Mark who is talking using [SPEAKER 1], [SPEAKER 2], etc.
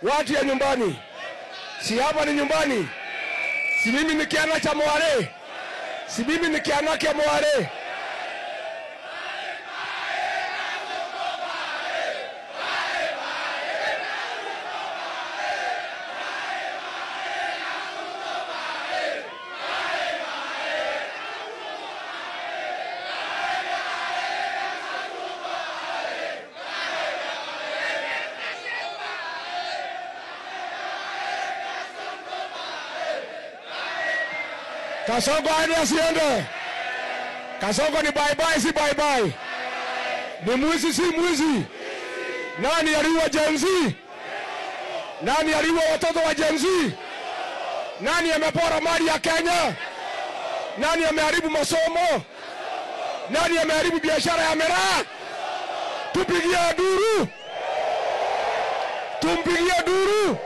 [SPEAKER 1] Watu ya nyumbani. Si hapa ni nyumbani. Si mimi ni kiana cha Mwale. Si mimi ni kiana cha Mwale. Kasongo hadi asiende. Kasongo ni bye bye si bye bye. Ni mwizi si mwizi. Nani aliua Gen Z? Nani aliua watoto wa Gen Z? Nani amepora mali ya Kenya? Nani ameharibu masomo? Nani ameharibu biashara ya miraa? Tupigie duru. Tumpigie duru.